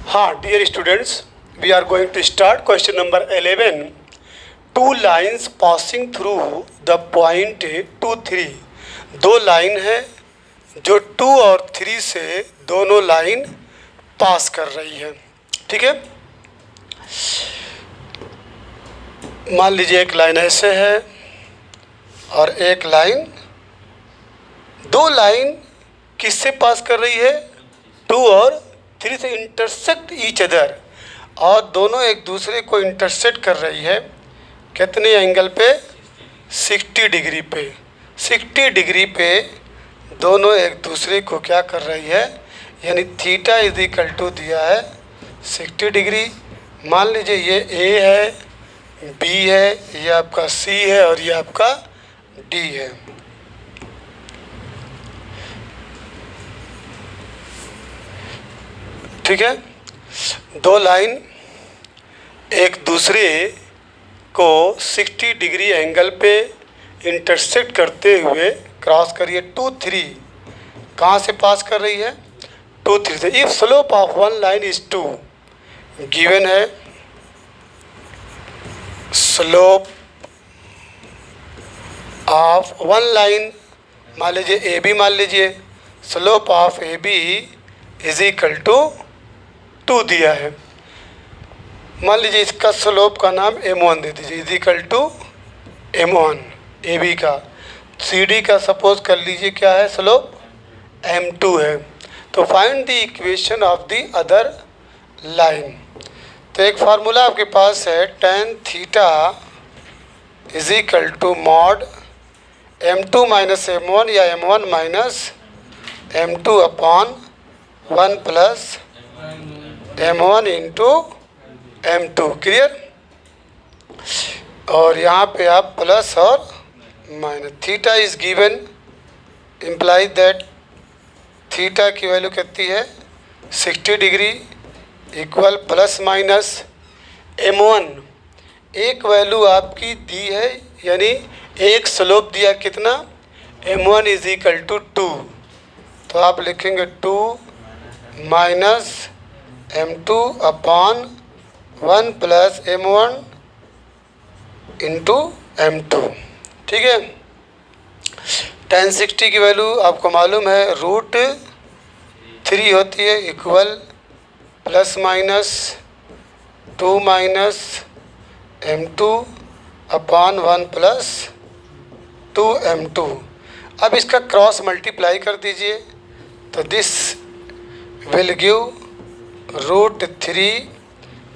हाँ dear students, we are going to start question number 11. Two lines passing through the point 2, 3. दो line है जो 2 और 3 से दोनों लाइन पास कर रही है. ठीक है, मान लीजिए एक लाइन ऐसे है और एक लाइन, दो लाइन किससे पास कर रही है? 2 और 3 से इंटरसेक्ट ईच अदर, और दोनों एक दूसरे को इंटरसेक्ट कर रही है. कितने एंगल पे? 60 डिग्री पे. 60 डिग्री पे दोनों एक दूसरे को क्या कर रही है, यानी थीटा इज इक्वल टू दिया है 60 डिग्री. मान लीजिए ये ए है, बी है, ये आपका सी है और ये आपका डी है. ठीक है, दो लाइन एक दूसरे को 60 डिग्री एंगल पे इंटरसेक्ट करते हुए क्रॉस करिए 2, 3. कहाँ से पास कर रही है? 2, 3 से. If slope of one line is 2, given है स्लोप ऑफ वन लाइन, मान लीजिए ए बी, मान लीजिए slope of A B is equal to 2 दिया है. मान लीजिए इसका स्लोप का नाम m1 दे दीजिए, is equal to m1 A B का. सी डी का सपोज कर लीजिए क्या है, स्लोप m2 है. तो find the equation of the other line. तो एक फार्मूला आपके पास है, tan theta is equal to mod m2 minus m1 या m1 minus m2 upon 1 plus m1 into m2. Clear? और यहाँ पे आप प्लस और minus. Theta is given, implies that theta की वैल्यू कितनी है 60 degree, equal plus minus m1. एक वैल्यू आपकी दी है, यानी एक स्लोप दिया कितना, m1 इज इक्वल टू 2. तो आप लिखेंगे 2 minus m2 upon 1 plus m1 into m2. ठीक है, tan 60 की वैल्यू आपको मालूम है √3 होती है, equal plus minus 2 minus m2 upon 1 plus 2m2. अब इसका क्रॉस मल्टीप्लाई कर दीजिए, तो this will give √3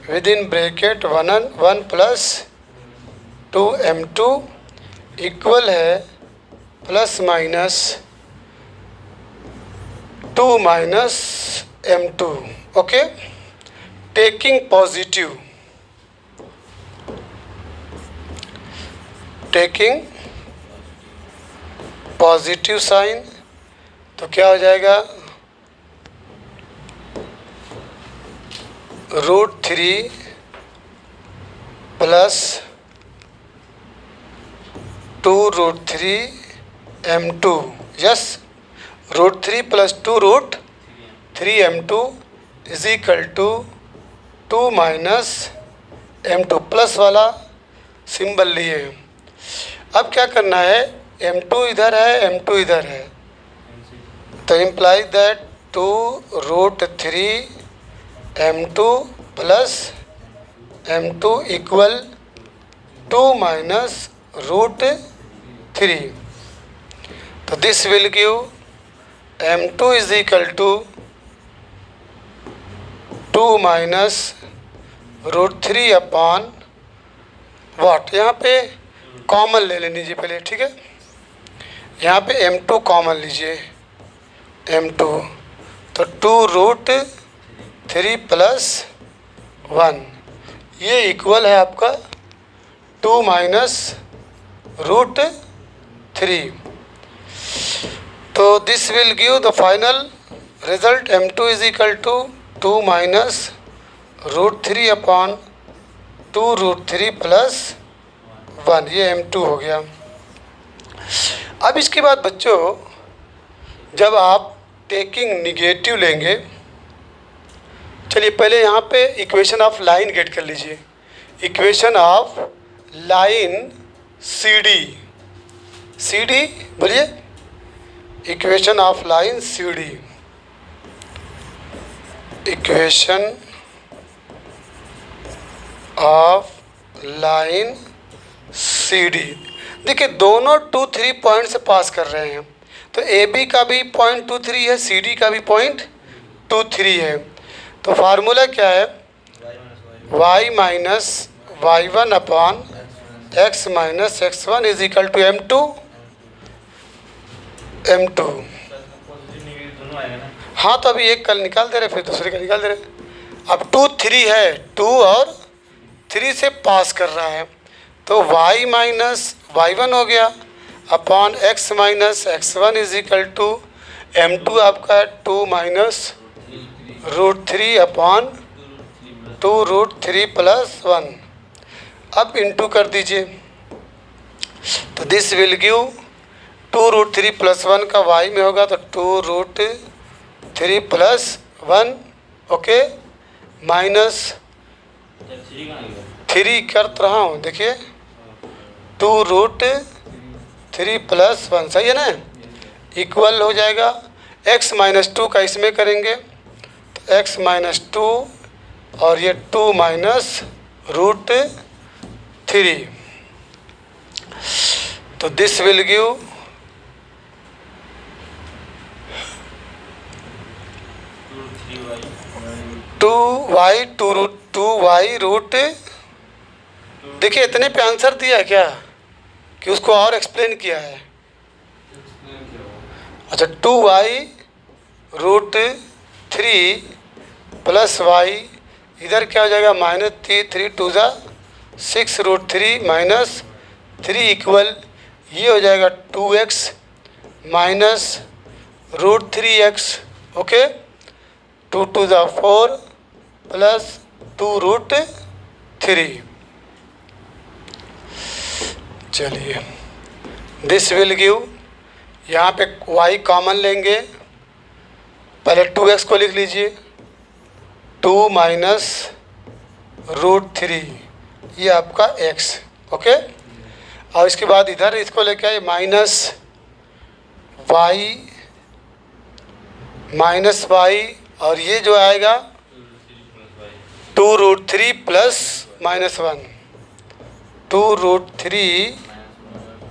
with in bracket 1 plus 2m2 equal है plus minus 2 minus m2. Okay, taking positive, taking positive sign, तो क्या हो जाएगा √3 plus 2√3 m2. Yes, √3 plus 2√3 m2 is equal to 2 minus m2. Plus वाला symbol लिए. अब क्या करना है, m2 इधर है, m2 इधर है, तो imply that 2√3 m2 plus m2 equal 2 minus √3. तो this will give m2 is equal to 2 minus √3 upon वाट. यहाँ पे कॉमन ले लीजिए पहले. ठीक है, यहाँ पे m2 कॉमन लीजिए, m2, तो 2√3 प्लस 1, ये इक्वल है आपका 2 माइनस √3. तो this will give the final result m2 is equal to 2 minus √3 upon 2√3 plus 1. ये m2 हो गया. अब इसके बाद बच्चों, जब आप टेकिंग निगेटिव लेंगे चलिए पहले यहाँ पे इक्वेशन ऑफ लाइन गेट कर लीजिए। Equation of line C D बोलिए, equation of line C D, equation of line C D. देखिए दोनों 2, 3 पॉइंट से पास कर रहे हैं, तो ए बी का भी पॉइंट 2, 3 है, सी डी का भी पॉइंट 2, 3 है। तो फार्मूला क्या है, y minus y1 upon x minus x1 is equal to m2। हाँ तो अभी एक कल निकाल दे रहे, फिर दूसरे का निकाल दे रहे। अब 2, 3 है, 2 और 3 से पास कर रहा है, तो y माइनस y1 हो गया upon x minus x1 is equal to m2 आपका है 2 माइनस √3 अपॉन 2 √3 प्लस 1। अब इंटू कर दीजिए, तो दिस विल गिव 2 √3 प्लस 1 का y में होगा तो 2 √3 प्लस 1, ओके, माइनस 3 कर रहा हूँ, देखिए 2 √3 प्लस 1, सही है ना, इक्वल हो जाएगा x माइनस 2 का इसमें करेंगे तो x माइनस 2 और ये 2 माइनस √3, तो this will give 2y root. देखिए इतने पे आंसर दिया है क्या कि उसको और एक्सप्लेन किया है? अच्छा 2y√3 प्लस y, इधर क्या हो जाएगा माइनस 3 2 ज़ा 6 √3 माइनस 3 इक्वल ये हो जाएगा 2x माइनस √3x, ओके, 2 2 ज़ा 4 प्लस 2 √3। चलिए दिस विल गिव, यहाँ पे y कॉमन लेंगे, पहले 2x को लिख लीजिए, 2 माइनस √3 ये आपका x, ओके, और इसके बाद इधर इसको लेके आए माइनस y और ये जो आएगा 2 √3 प्लस -1, 2 √3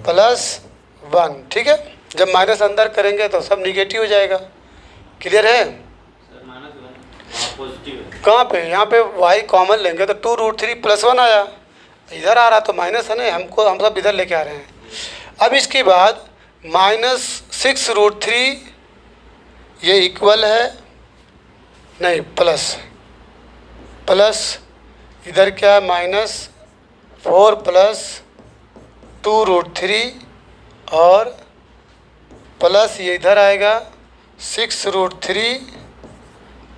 प्लस 1, ठीक है। जब माइनस अंदर करेंगे तो सब निगेटिव हो जाएगा, क्लियर है? कहाँ पे? यहाँ पे y कॉमन लेंगे तो 2 √3 प्लस 1 आया, इधर आ रहा तो माइनस है ना, हम सब इधर लेके आ रहे हैं। अब इसके बाद -6 √3 ये इक्वल है, नहीं प्लस इधर क्या है -4 प्लस 2 √3 और प्लस ये इधर आएगा 6 √3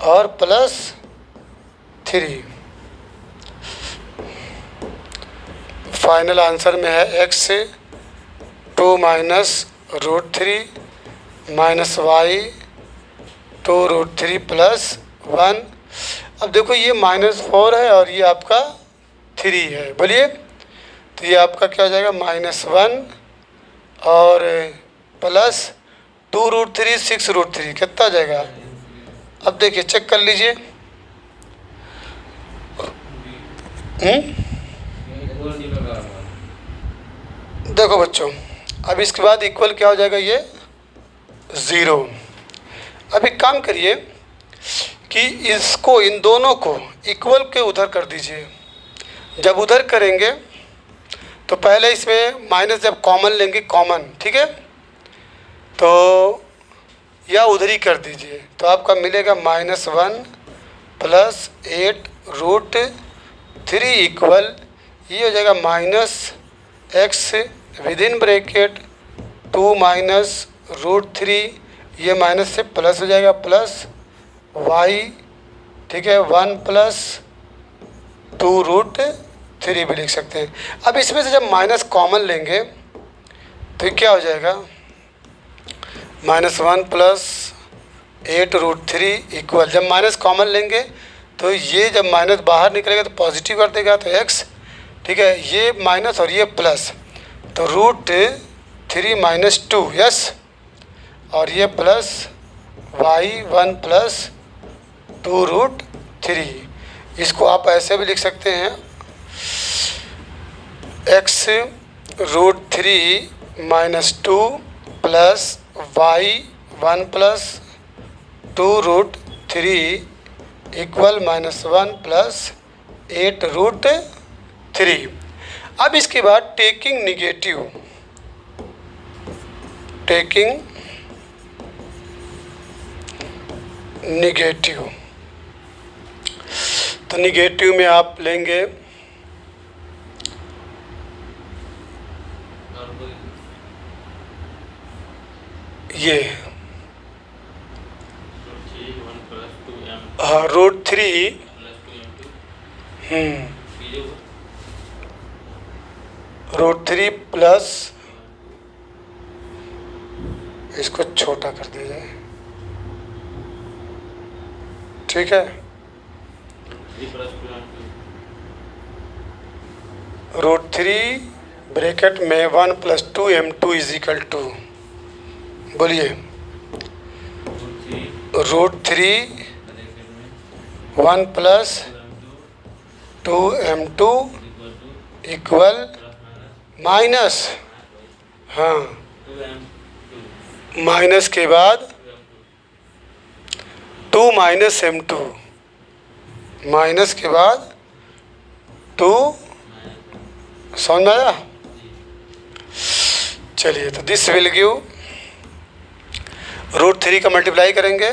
और प्लस 3। फाइनल आंसर में है x 2 minus √3 minus y 2 √3 plus 1। अब देखो ये -4 है और ये आपका 3 है, बोलिए, तो ये आपका क्या हो जाएगा -1 और प्लस 2 √3 6 √3 कितना आ जाएगा? अब देखिए चेक कर लीजिए, देखो बच्चों, अब इसके बाद इक्वल क्या हो जाएगा, ये 0। अब एक काम करिए कि इसको, इन दोनों को इक्वल के उधर कर दीजिए। जब उधर करेंगे तो पहले इसमें माइनस जब कॉमन लेंगे, कॉमन, ठीक है, तो या उधर ही कर दीजिए, तो आपका मिलेगा -1 प्लस 8 √3 इक्वल ये हो जाएगा -x with in bracket 2 minus √3, ये माइनस से प्लस हो जाएगा प्लस y, ठीक है, 1 प्लस 2 √3 भी लिख सकते हैं। अब इसमें से जब माइनस कॉमन लेंगे तो क्या हो जाएगा -1 प्लस 8 √3 इक्वल, जब माइनस कॉमन लेंगे तो ये जब माइनस बाहर निकलेगा तो पॉजिटिव कर देगा, तो x, ठीक है, ये माइनस और ये प्लस, तो √3 - 2, यस, और ये प्लस y1 + 2√3। इसको आप ऐसे भी लिख सकते हैं, x √3 - 2 + y1 + 2√3 = -1 + 8√3। अब इसके बाद टेकिंग निगेटिव, तो निगेटिव में आप लेंगे ये √3 √3 प्लस, इसको छोटा कर दीजिए, ठीक है, √3 ब्रैकेट में 1 + 2 m2 = बोलिए √3 1 + 2 m2 = माइनस, हाँ, माइनस के बाद 2 - m2, माइनस के बाद 2, समझ में आया? चलिए, तो दिस विल गिव √3 का मल्टीप्लाई करेंगे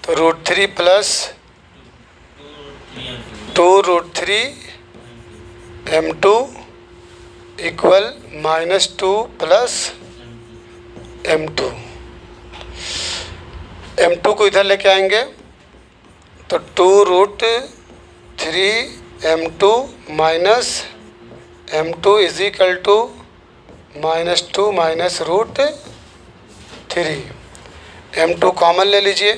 तो √3 + 2√3 m2 = -2 + m2। m2 को इधर लेके आएंगे तो 2√3 m2 - m2 = -2 - √3। m2 कॉमन ले लीजिए,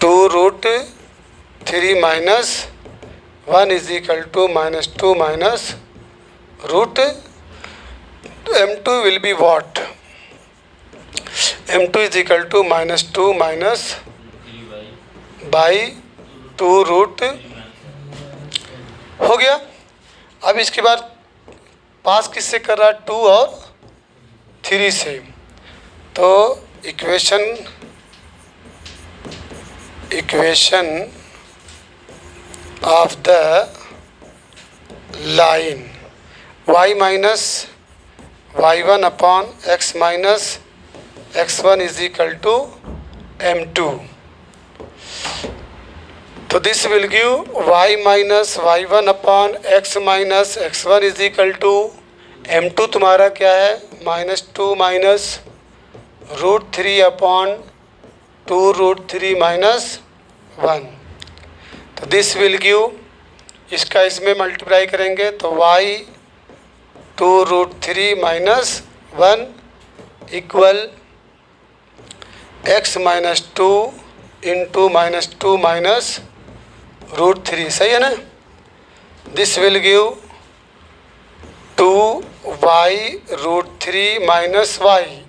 2√3 - 1 = -2 - √, m2 will be what? m2 = -2 - /2√, हो गया। अब इसके बाद पास किससे कर रहा है? 2 और 3 से, तो equation of the line y - y1 upon x - x1 = m2, तो this will give y - y1 upon x - x1 = m2 तुम्हारा क्या है? -2 - √3 upon 2√3 - 1, तो दिस विल गिव, इसका इसमें मल्टीप्लाई करेंगे तो y 2√3 - 1 = x - 2 × -2 - √3, सही है ना? This will give 2y √3 - y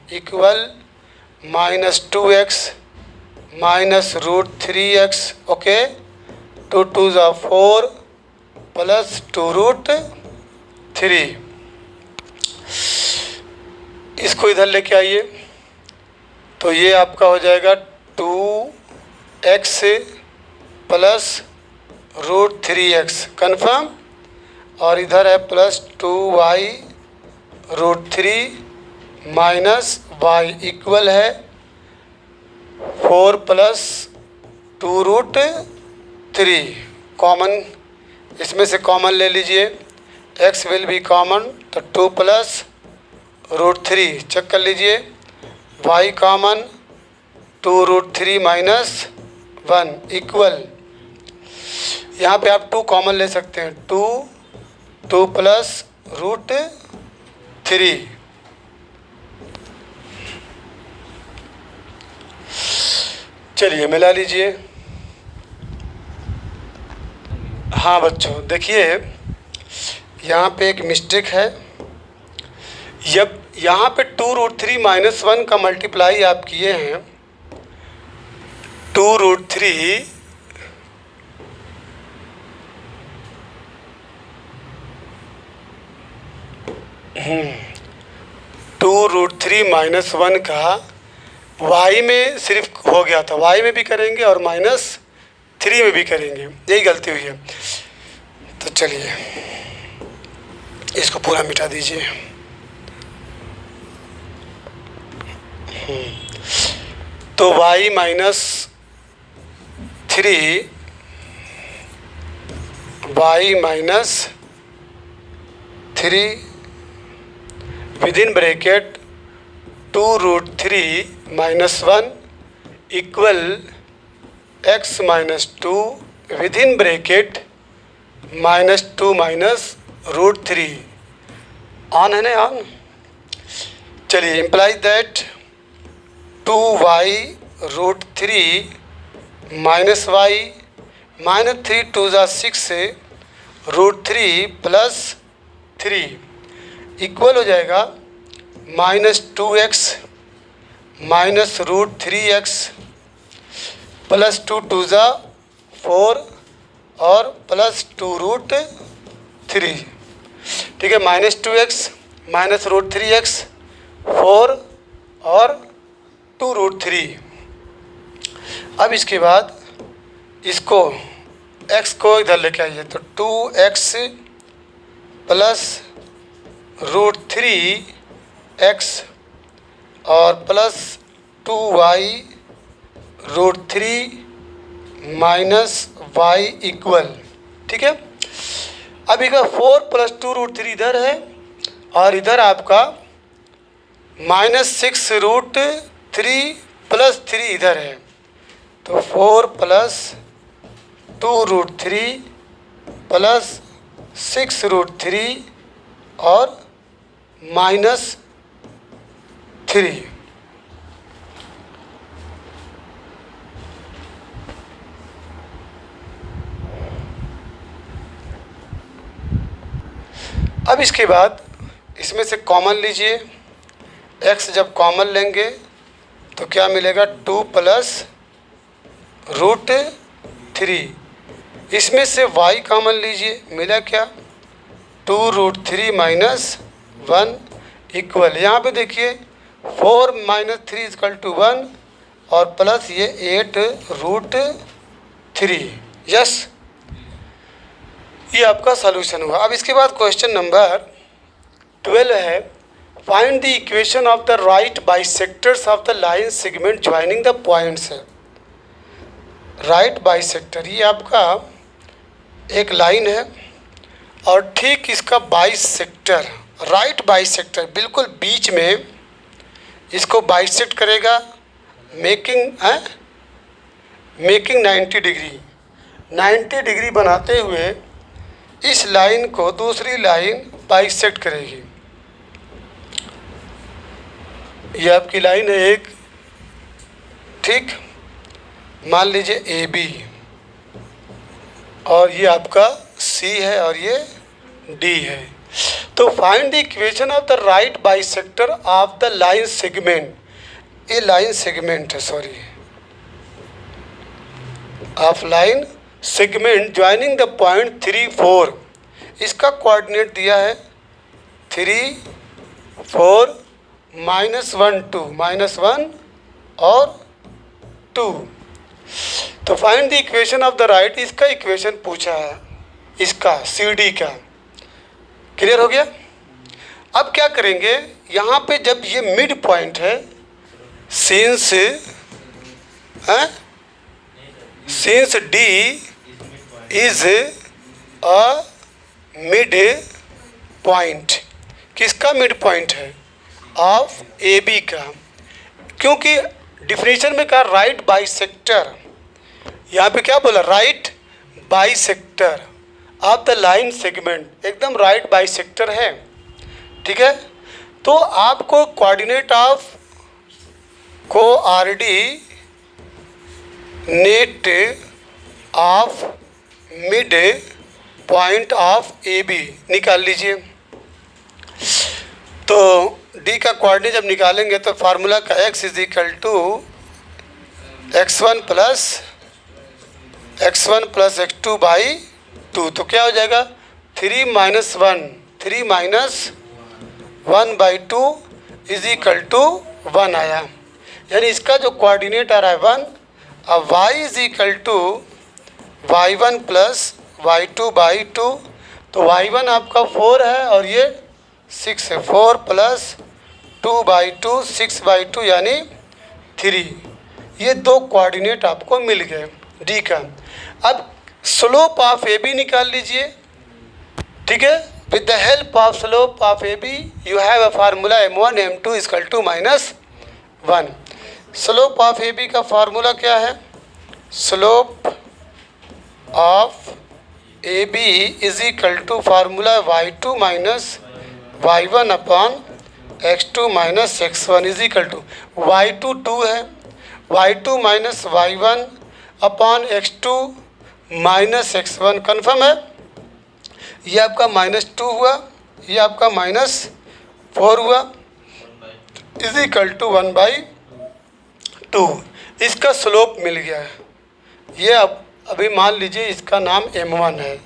= -2x - √3x, okay, 2 2s are 4 + 2√3। इसको इधर लेके आइए तो ये आपका हो जाएगा 2x + √3x, कन्फर्म, और इधर है +2y √3 - y इक्वल है 4 + 2√3। कॉमन, इसमें से कॉमन ले लीजिए, x विल बी कॉमन, तो 2 + √3 चेक कर लीजिए, y कॉमन 2√3 - 1 इक्वल, यहाँ पे आप 2 कॉमन ले सकते हैं, 2 + √3, चलिए मिला लीजिए। हाँ बच्चों देखिए, यहाँ पे एक मिस्टेक है। जब यहाँ पे 2√3 - 1 का मल्टीप्लाई आप किए हैं, 2√3 -1 का y में सिर्फ हो गया था, y में भी करेंगे और -3 में भी करेंगे, यही गलती हुई है। तो चलिए इसको पूरा मिटा दीजिए। तो y -3 within bracket 2√3 - 1 equal x - 2 within bracket -2 -√3 on है ना, ऑन। चलिए imply that 2y√3 - y -3 2 6 √3 + 3 equal हो जाएगा -2x -√3x + 2 2 4 और +2√3। ठीक है, -2x -√3x 4 और 2√3। अब इसके बाद इसको x को इधर लेके आइए, तो 2x + √3x और +2y√3 - y इक्वल। ठीक है, अब इधर 4 + 2√3 इधर है और इधर आपका -6√3 + 3 इधर है, तो 4 + 2√3 + 6√3 और -3। अब इसके बाद इसमें से कॉमन लीजिए। x जब कॉमन लेंगे तो क्या मिलेगा, 2 + √3। इसमें से y कॉमन लीजिए, मिला क्या, 2√3 - 1 इक्वल। यहाँ पे देखिए 4 - 3 = 1 और प्लस ये 8√3। यस, ये आपका सॉल्यूशन हुआ। अब इसके बाद क्वेश्चन नंबर 12 है, find the equation of the right bisectors of the line segment joining the points है। राइट बाइसेक्टर, ये आपका एक लाइन है और ठीक इसका बाइसेक्टर, राइट बाइसेक्टर बिल्कुल बीच में इसको बाइसेक्ट करेगा, मेकिंग 90 डिग्री। 90 डिग्री बनाते हुए इस लाइन को दूसरी लाइन बाइसेक्ट करेगी। ये आपकी लाइन है एक, ठीक, मान लीजिए AB और ये आपका C है और ये D है। तो find the equation of the right bisector of the line segment. ये लाइन सेगमेंट है, sorry, of line segment joining the point 3 4। इसका कोऑर्डिनेट दिया है 3 4 -1 2 -1 और 2। तो find the equation of the right, इसका इक्वेशन पूछा है, इसका CD का। क्लियर हो गया। अब क्या करेंगे, यहाँ पे जब ये मिड पॉइंट है, since D is a mid point, किसका मिड पॉइंट है, ऑफ AB का। क्योंकि डिफिनेशन में कहा राइट बाइसेक्टर, यहाँ पे क्या बोला, right bisector of the line segment, एकदम राइट बाइसेक्टर है। ठीक है, तो आपको कोऑर्डिनेट ऑफ को RD net of mid point of A B निकाल लीजिए। तो डी का कोऑर्डिनेट जब निकालेंगे तो फार्मूला का x is equal to x1 plus x2 by 2। तो क्या हो जाएगा 3 minus 1 by 2 is equal to 1 आया। यानी इसका जो कोऑर्डिनेट आ रहा है 1। अब y is equal to y1 plus y2 by 2। तो y1 आपका 4 है और ये 6 है। 4 प्लस 2 बाई 2 6 बाई 2 यानी 3। ये दो कोऑर्डिनेट आपको मिल गए डी का। अब स्लोप ऑफ ए बी निकाल लीजिए। ठीक है, with the help of slope of A B you have a formula m1 m2 equal to -1। Slope of A B का फार्मूला क्या है? Slope of A B is equal to formula y2 minus y1 upon x2 minus x1 is equal to y2 2 है, y2 minus y1 upon x2 minus x1 confirm है। ये आपका -2 हुआ, ये आपका -4 हुआ इज इक्वल टू 1/2। इसका स्लोप मिल गया है। ये अब अभी मान लीजिए इसका नाम m1 है।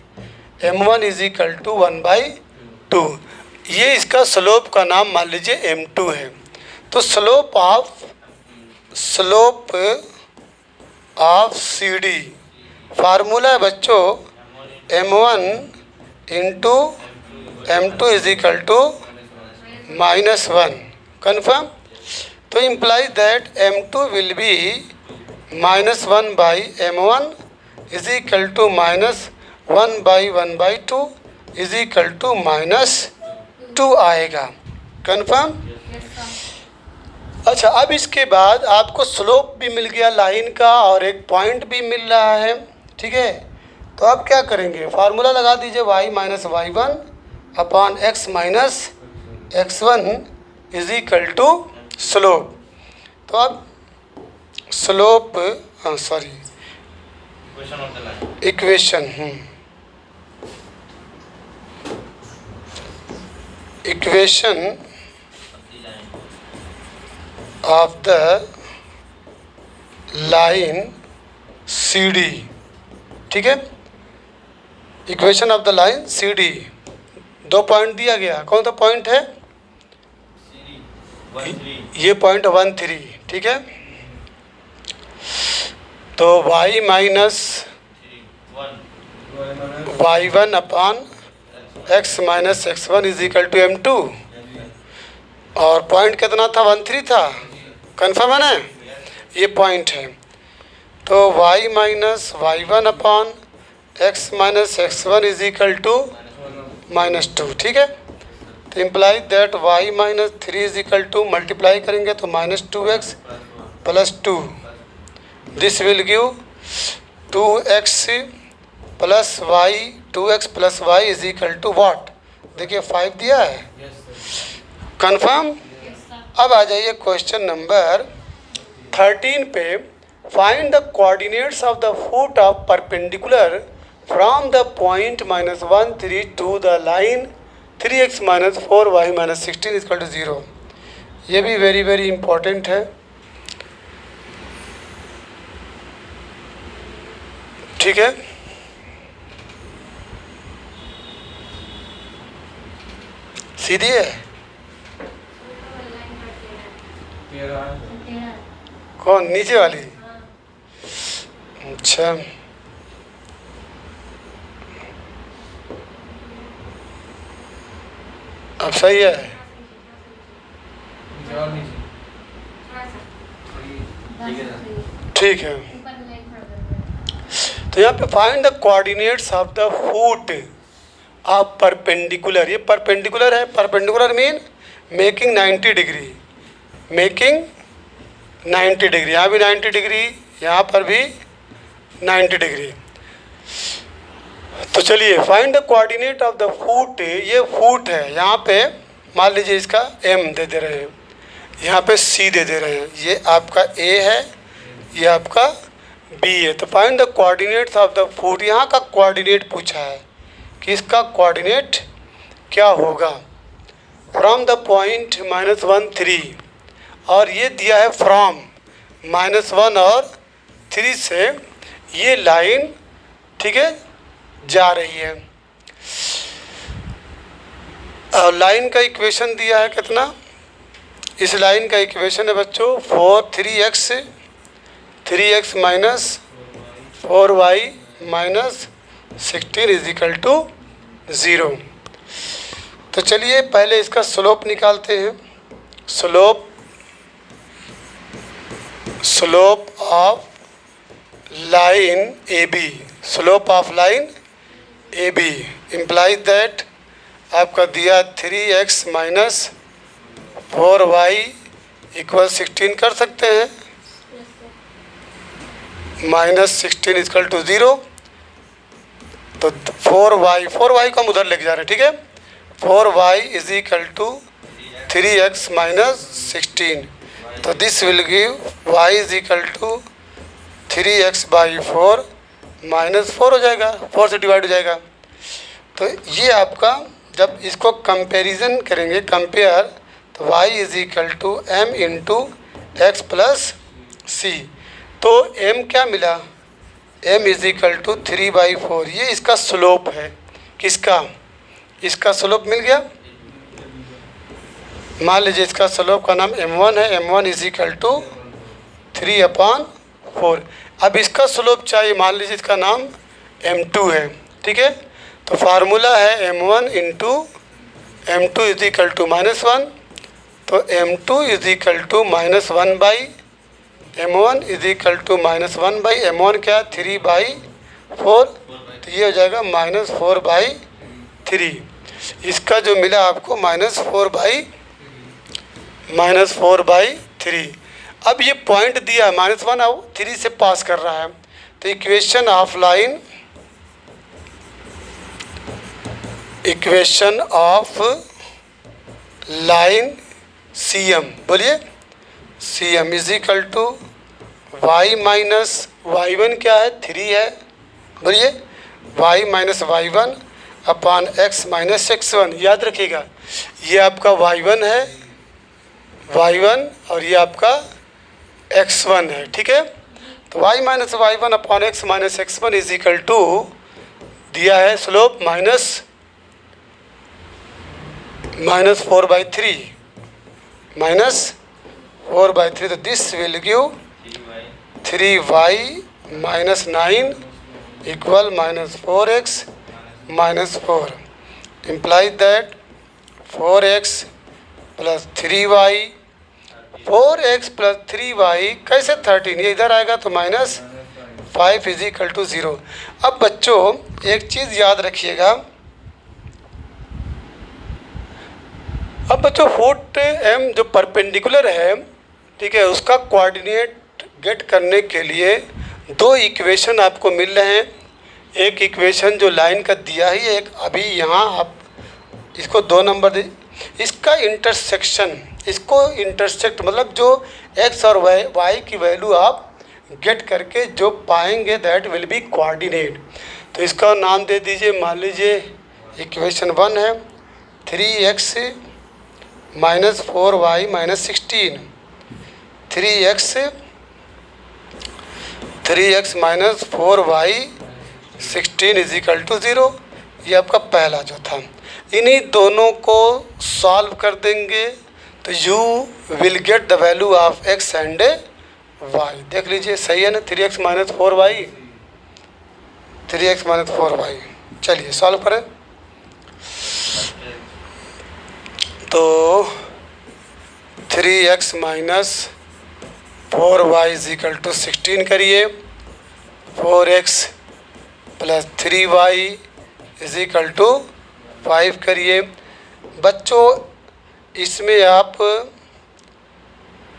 m1 is equal to 1/2। ये इसका स्लोप का नाम मान लीजिए m2 है। तो slope of C D formula है बच्चों m1 into m2 is equal to -1 confirm. तो implies that m2 will be -1 by m1 is equal to -1 by 1/2 is equal to -2 आएगा। कन्फर्म। अच्छा, अब इसके बाद आपको स्लोप भी मिल गया लाइन का और एक पॉइंट भी मिल रहा है। ठीक है, तो अब क्या करेंगे? फार्मूला लगा दीजिए y minus y1 upon x minus x1 is equal to slope. तो अब slope equation of the line C D. ठीक है, equation of the line C D. 2 point दिया गया। कौन सा पॉइंट है? ये पॉइंट 1 3। ठीक है, तो y minus y1 upon x minus x1 is equal to m2। और पॉइंट कितना था? 1 3 था। कन्फर्म है ना? ये पॉइंट है। तो y minus y1 upon x minus x1 is equal to -2। ठीक है, तो imply that y minus 3 is equal to, multiply करेंगे तो -2x plus 2। This will give 2x plus y, 2x plus y is equal to what? देखिए 5 दिया है। Confirm. अब आ जाइए क्वेश्चन नंबर 13 पे। Find the coordinates of the foot of perpendicular from the point -1 3 to the line 3x minus 4y minus 16 equal to 0। ये भी very very important है। ठीक है, सीधी है। कौन? नीचे वाली? अच्छा, अब सही है। ठीक है, तो यहाँ पे find the coordinates of the foot of perpendicular. ये परपेंडिकुलर है। Perpendicular mean making 90 degree, making 90 degree. यहाँ भी 90 डिग्री, यहाँ पर भी 90 डिग्री। तो चलिए, find the coordinate of the foot. ये फुट है। यहाँ पे मान लीजिए इसका m दे दे रहे हैं, यहाँ पे c दे दे रहे हैं। ये आपका a है, ये आपका बी है। तो find the coordinates of the food, यहाँ का कोऑर्डिनेट पूछा है कि इसका कोऑर्डिनेट क्या होगा। फ्रॉम द पॉइंट -1 3, और ये दिया है फ्रॉम -1 और 3 से ये लाइन, ठीक है, जा रही है। और लाइन का इक्वेशन दिया है कितना, इस लाइन का इक्वेशन है बच्चों 3x minus 4y minus 16 is equal to 0। तो चलिए पहले इसका स्लोप निकालते हैं। Slope of line AB, slope of line AB implies that आपका दिया 3x माइनस 4y इक्वल 16 कर सकते हैं, माइनस 16 इक्वल टू 0। तो 4y को हम उधर लेके जा रहे हैं, ठीक है। 4y is equal to 3x minus 16। तो this will give y is equal to 3x by 4 minus 4 हो जाएगा, 4 से डिवाइड हो जाएगा। तो ये आपका जब इसको कंपैरिजन करेंगे, कंपेयर, तो y is equal to m into X plus सी। तो m क्या मिला, m इज इक्वल टू 3/4। ये इसका स्लोप है, किसका, इसका स्लोप मिल गया। मान लीजिए इसका स्लोप का नाम m1 है, m1 इज इक्वल टू 3/4। अब इसका स्लोप चाहिए, मान लीजिए इसका नाम m2 है, ठीक है। तो फार्मूला है m1 into m2 is equal to -1। तो m2 is equal to -1 by m1 is equal to -1 by m1 क्या, 3/4। तो ये हो जाएगा -4/3। इसका जो मिला आपको -4/3। अब ये पॉइंट दिया -1 और 3 से पास कर रहा है। तो इक्वेशन ऑफ लाइन CM, बोलिए CM is equal to y minus y1 क्या है, 3 है, बोलिए y minus y1 upon x minus x1। याद रखिएगा ये आपका y1 है, y1, और ये आपका x1 है, ठीक है। तो y minus y1 upon x minus x1 is equal to दिया है स्लोप -4/3। तो this will give 3y minus 9 equal -4x minus 4। Implies that 4x plus 3y, 4x plus 3y कैसे 13, ये इधर आएगा तो -5 इज इक्वल टू 0। अब बच्चों एक चीज़ याद रखिएगा, अब बच्चों फुट m जो परपेंडिकुलर है, ठीक है, उसका कोऑर्डिनेट गेट करने के लिए दो इक्वेशन आपको मिल रहे हैं। एक इक्वेशन जो लाइन का दिया ही है, एक अभी यहाँ आप इसको 2 नंबर दे, इसका इंटरसेक्शन, इसको इंटरसेक्ट मतलब जो x और y की वैल्यू आप गेट करके जो पाएंगे दैट विल बी कोऑर्डिनेट। तो इसका नाम दे दीजिए, मान लीजिए इक्वेशन 1 है 3x minus 4y minus 16, 3x minus 4y 16 is equal to 0। ये आपका पहला जो था, इन्हीं दोनों को सॉल्व कर देंगे तो you will get the value of x and y। देख लीजिए सही है ना, 3x minus 4y, 3x minus 4y। चलिए सॉल्व करें। तो 3x minus 4y is equal to 16 करिए, 4x plus 3y is equal to 5 करिए। बच्चों इसमें आप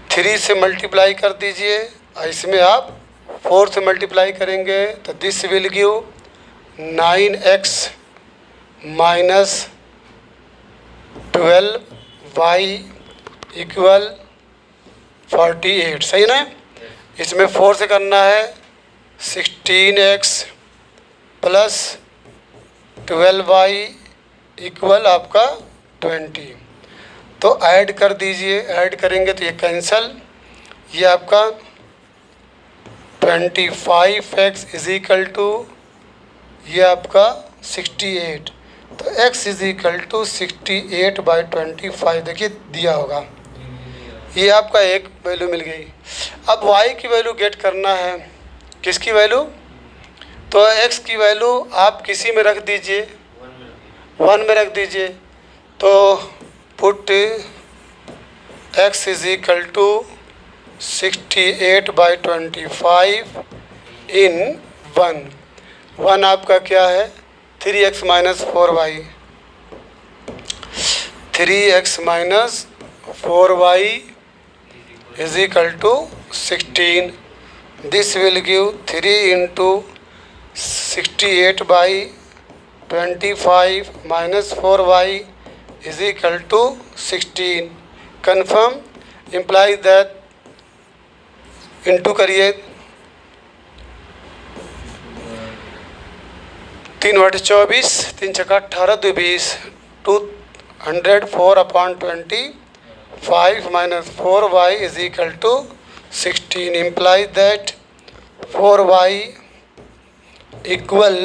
3 से मल्टीप्लाई कर दीजिए और इसमें आप 4 से मल्टीप्लाई करेंगे तो this will give 9x minus 12y equal 48। सही ना, इसमें 4 से करना है 16x प्लस 12y इक्वल आपका 20। तो ऐड कर दीजिए, ऐड करेंगे तो ये कैंसल, ये आपका 25x इज इक्वल टू ये आपका 68। तो x इज इक्वल टू 68/25 देखिए दिया होगा, ये आपका एक वैल्यू मिल गई। अब y की वैल्यू गेट करना है, किसकी वैल्यू? तो x की वैल्यू आप किसी में रख दीजिए, 1 में रख दीजिए। तो put x is equal to 68/25 in 1 आपका क्या है 3x minus 4y, 3x minus 4y is equal to 16। This will give 3 into 68/25 minus 4y is equal to 16। Confirm implies that, into करिए 3 बटे 24, 3 छक्का 18, 2 20, 204/25 minus 4y is equal to 16। Implies that 4y equal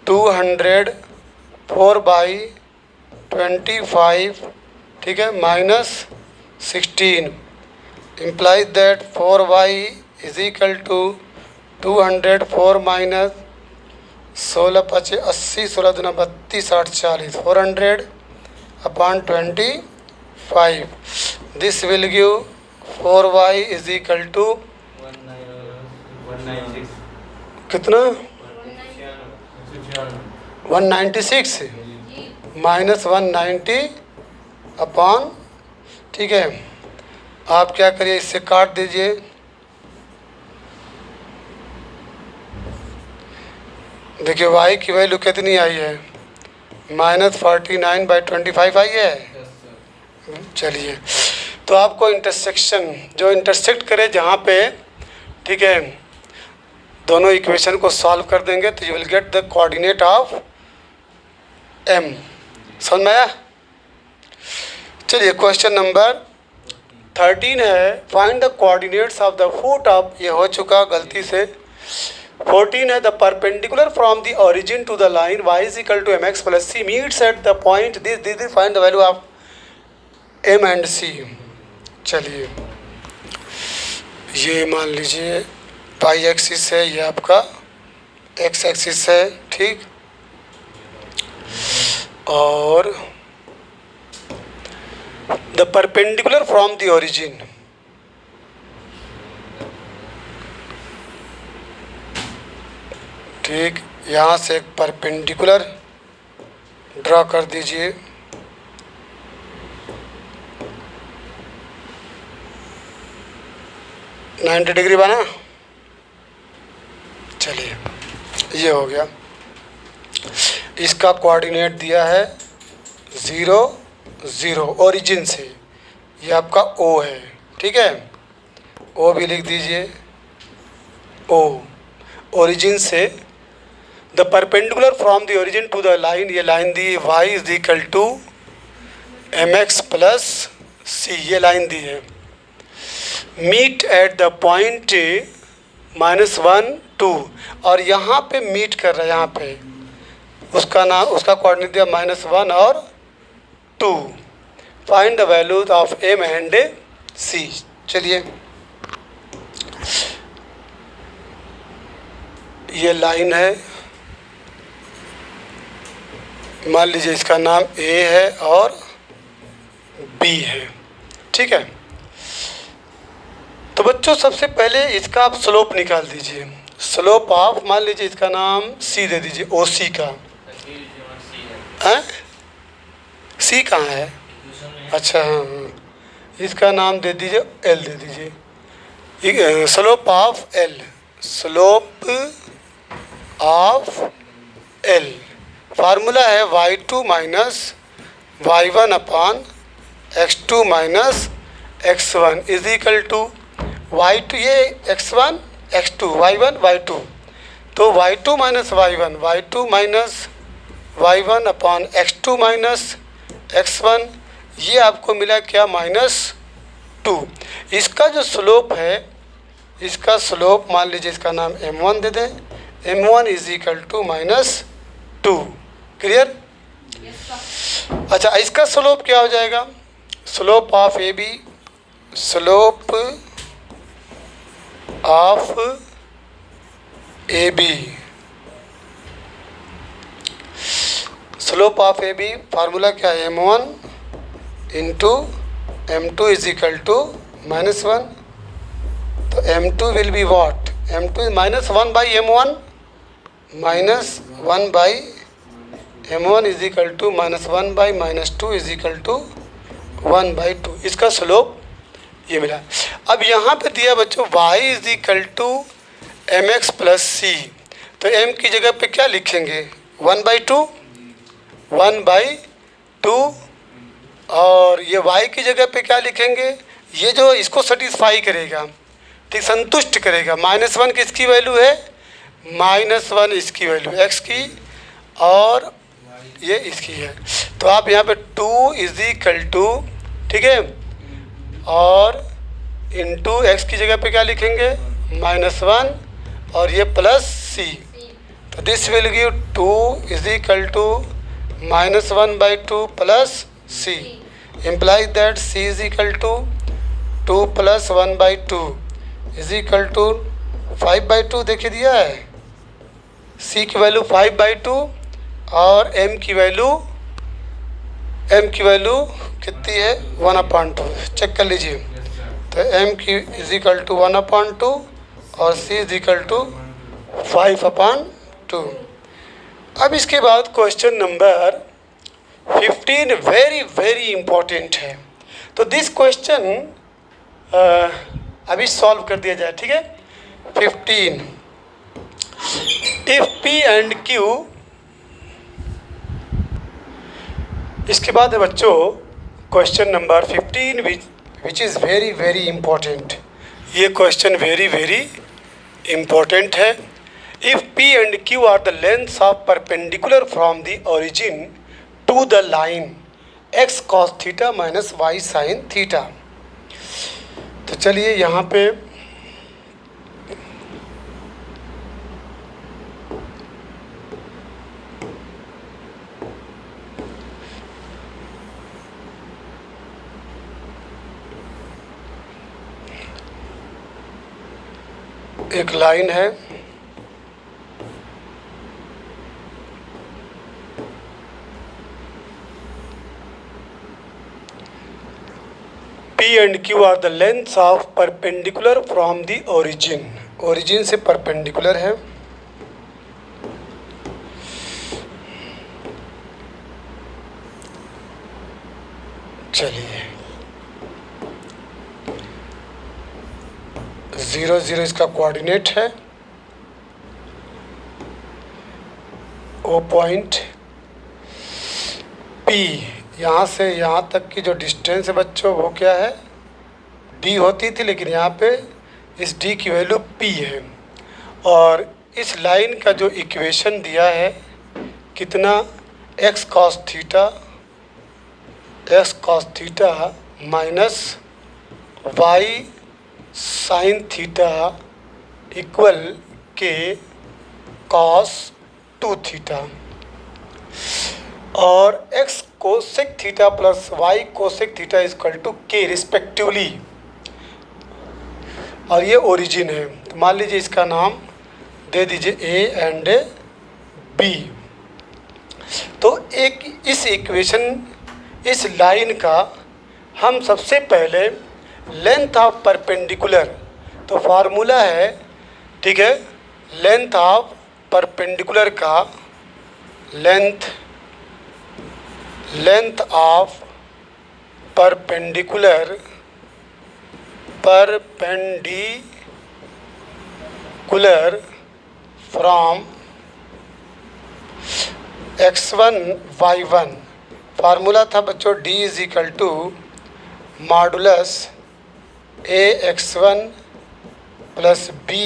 204/25, ठीक है, minus 16। implies that 4y is equal to 204 minus 16 5 80, 16 दूना 32, 8 40, 400/25। This will give 4y is equal to कितना 196 minus 190 ठीक है। आप क्या करिए, इससे काट दीजिए, देखिए y की वैल्यू कितनी आई है -49/25 आई है। चलिए, तो आपको इंटरसेक्शन जो इंटरसेक्ट करे जहाँ पे, ठीक है, दोनों इक्वेशन को सॉल्व कर देंगे तो you will get the coordinate of m। समझ में आया? चलिए, क्वेश्चन नंबर 13 है, find the coordinates of the foot of, ये हो चुका गलती से। 14 है, the perpendicular from the origin to the line y is equal to mx plus c meets at the point this find the value of m and c। चलिए, ये मान लीजिए पाई एक्सिस है, ये आपका x एक्सिस है, ठीक, और the perpendicular from the origin, ठीक, यहाँ से एक परपेंडिकुलर ड्रॉ कर दीजिए। $90 डिग्री बना। चलिए, ये हो गया। इसका कोऑर्डिनेट दिया है 0 0 ओरिजिन से, ये आपका O है, ठीक है, O भी लिख दीजिए, O ओरिजिन से। The perpendicular from the origin to the line, ये लाइन दी y is equal to mx plus c, ये लाइन दी है। मीट एट द पॉइंट -1 2, और यहाँ पे मीट कर रहा है, यहाँ पे उसका नाम, उसका कोऑर्डिनेट दिया -1 और 2। Find the values of m and c। चलिए, ये लाइन है, मान लीजिए इसका नाम A है और B है, ठीक है। तो बच्चों, सबसे पहले इसका आप स्लोप निकाल दीजिए। स्लोप ऑफ, मान लीजिए इसका नाम C दे दीजिए, OC का है, C कहाँ है? अच्छा, हाँ, इसका नाम दे दीजिए L दे दीजिए। Slope of L, slope of L formula है y2 minus y1/x2 minus x1 is equal to y2, ये x1 x2 y1 y2, तो y2 minus y1 upon x2 minus x1, ये आपको मिला क्या, -2। इसका जो स्लोप है, इसका स्लोप मान लीजिए इसका नाम m1 दे दें, m1 is equal to -2। Clear? अच्छा, इसका स्लोप क्या हो जाएगा, slope of A B, slope of A B, slope of A B formula क्या है, m1 into m2 is equal to -1, तो m2 will be what, m2 -1 by m1, -1 by m1 is equal to -1 by -2 is equal to 1/2। इसका slope ये मिला। अब यहाँ पे दिया बच्चों y is equal to mx plus सी, तो m की जगह पे क्या लिखेंगे, 1/2, और ये y की जगह पे क्या लिखेंगे, ये जो इसको सेटिस्फाई करेगा, ठीक, संतुष्ट करेगा। -1 किसकी वैल्यू है, -1 इसकी वैल्यू x की, और ये इसकी है, तो आप यहाँ पे 2 इज इक्वल टू, ठीक है, और इंटू एक्स की जगह पे क्या लिखेंगे, -1, और ये प्लस सी, तो this will give 2 is equal to -1/2 plus c, implies that c is equal to 2 plus 1/2 is equal to 5/2। देखिए दिया है, c की वैल्यू 5/2 और m की वैल्यू कितनी है, 1/2, चेक कर लीजिए, तो m की इज इक्वल टू 1/2 और c इज इक्वल टू 5/2। अब इसके बाद question number 15 very very important है, तो दिस क्वेश्चन अभी सॉल्व कर दिया जाए, ठीक है। 15, इफ p एंड q, इसके बाद है बच्चों question number 15 which is very very important. ये क्वेश्चन वेरी वेरी इम्पोर्टेंट है। If p and q are the lengths of perpendicular from the origin to the line x cos theta minus y sin theta, तो चलिए यहाँ पे एक line है, P and Q are the lengths of perpendicular from the origin, origin से perpendicular है। चलिए 0 0 इसका कोऑर्डिनेट है, ओ पॉइंट P, यहाँ से यहाँ तक की जो डिस्टेंस है बच्चों वो क्या है, d होती थी, लेकिन यहाँ पे इस d की वैल्यू p है। और इस लाइन का जो इक्वेशन दिया है कितना, x cos theta minus y sin theta equal k cos 2 theta, और x cosec theta plus y cosec theta equal to k respectively, और ये ओरिजिन है। तो मान लीजिए इसका नाम दे दीजिए a एंड b। तो एक इस इक्वेशन, इस लाइन का हम सबसे पहले लेंथ ऑफ परपेंडिकुलर, तो फार्मूला है, ठीक है, लेंथ ऑफ परपेंडिकुलर का, length of perpendicular from x1 y1, formula था बच्चों d is equal to modulus a x1 plus b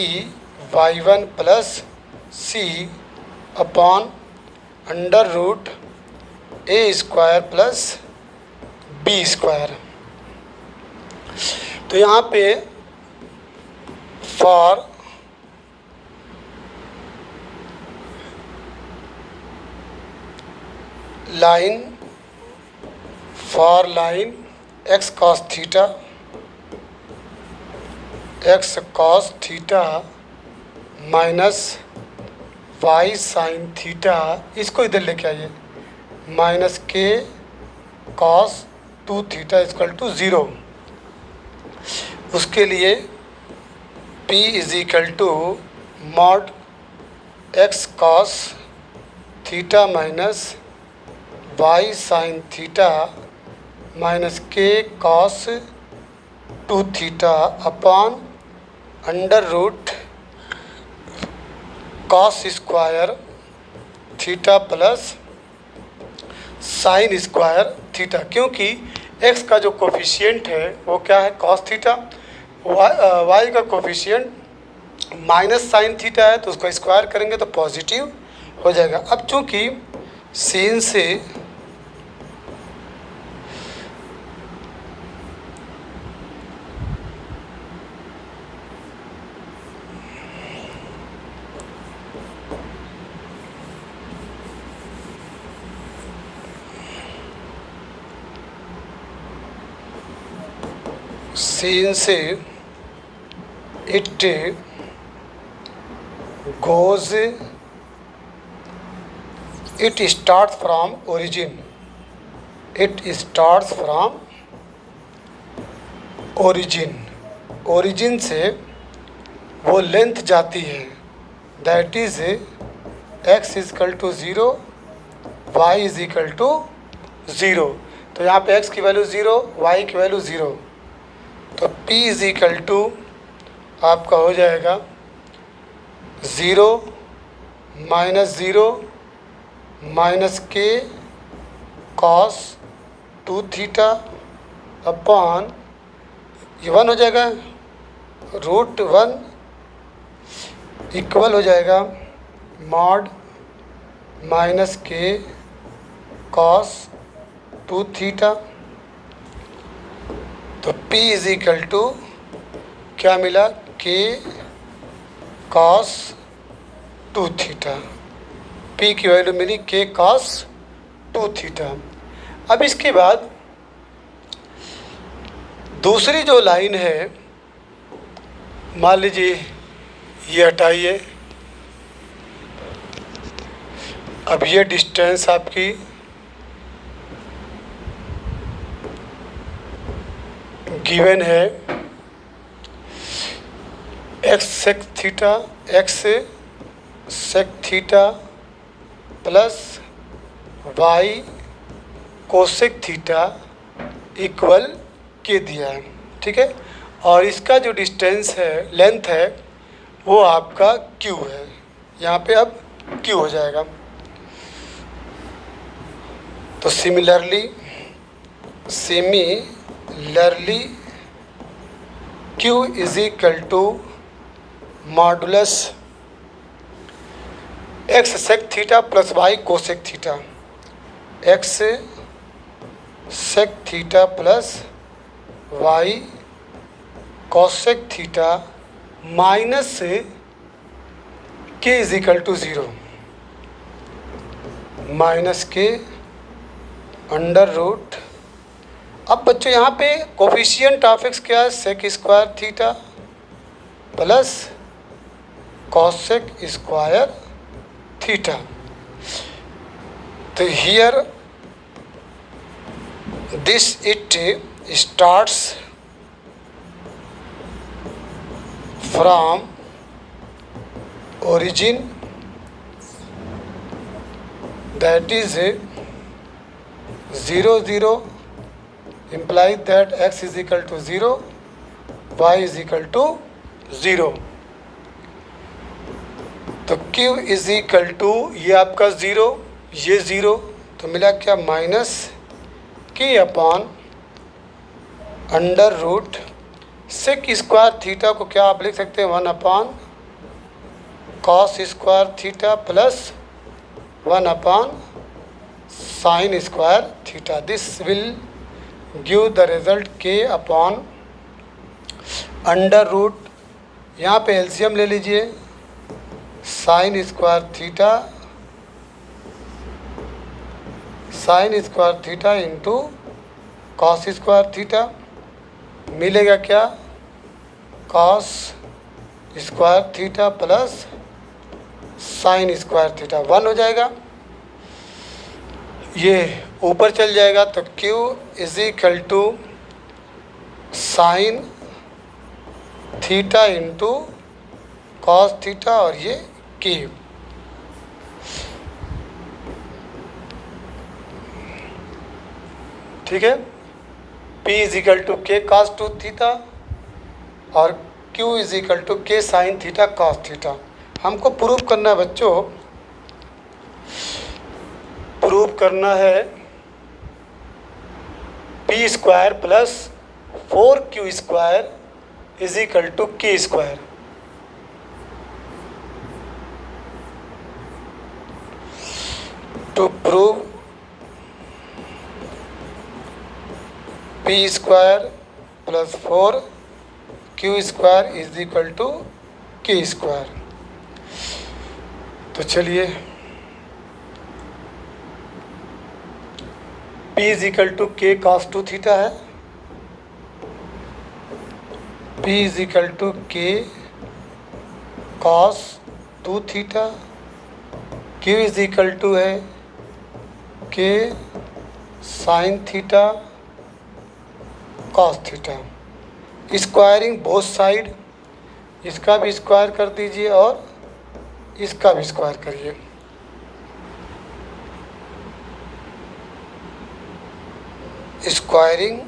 y one plus c upon under root A square plus B square. तो यहाँ पे for line x cos theta minus Y sine theta, इसको इधर लेके आइए, minus K cos 2 theta equal to 0। उसके लिए P is equal to mod X cos theta minus Y sine theta minus K cos 2 theta upon under root cos square theta plus sine square theta, क्योंकि x का जो coefficient है वो क्या है, cos theta, y का coefficient minus sine theta है, तो उसको स्क्वायर करेंगे तो पॉजिटिव हो जाएगा। अब चूंकि सीन से it goes, it starts from origin, origin से वो लेंथ जाती है, that is x equal to 0, y is equal to 0। तो यहाँ पे x की वैल्यू 0, y की वैल्यू 0, तो P इज इक्वल टू आपका हो जाएगा 0 minus 0 minus K cos 2 theta upon ये 1 हो जाएगा, रूट 1 इक्वल हो जाएगा mod minus K cos 2 theta. तो P इज इक्वल टू क्या मिला, के कॉस 2 थीटा, P की वैल्यू मिली के कॉस 2 थीटा। अब इसके बाद दूसरी जो लाइन है, मान लीजिए ये हटाइए, अब ये डिस्टेंस आपकी गिवन है, x sec theta plus Y cosec theta equal k दिया है, ठीक है। और इसका जो डिस्टेंस है, लेंथ है, वो आपका क्यू है, यहाँ पे अब क्यू हो जाएगा। तो similarly Q is equal to modulus X sec theta plus Y cosec theta, X sec theta plus Y cosec theta minus K is equal to 0, minus K under root. अब बच्चों यहाँ पे कोफिशिएंट ऑफ एक्स क्या है, sec square theta plus cosec square theta. तो here this it starts from origin, that is 0 0 implies that x is equal to 0, y is equal to 0। तो q is equal to ये आपका 0, ये 0, तो मिला क्या, minus K upon under root sec square theta को क्या आप लिख सकते हैं 1 cos square theta plus 1 sine square theta. This will give the result k upon under root, यहाँ पे एलसीएम ले लीजिए, sine square theta into cos square theta, मिलेगा क्या cos square theta plus sine square theta 1 हो जाएगा। ये ऊपर चल जाएगा तो Q is equal to sine theta into cos theta और ये K। ठीक है, P is equal to K cos 2 theta और Q is equal to K sine theta cos theta. हमको प्रूव करना है बच्चों, प्रूव करना है P square plus 4Q square is equal to K square. To prove P square plus 4Q square is equal to K square. तो चलिए P is equal to K cos 2 theta है, P is equal to K cos 2 theta, Q is equal to है K sine theta cos theta. Squaring both side, इसका भी square कर दीजिए और इसका भी स्क्वायर करिए। Squaring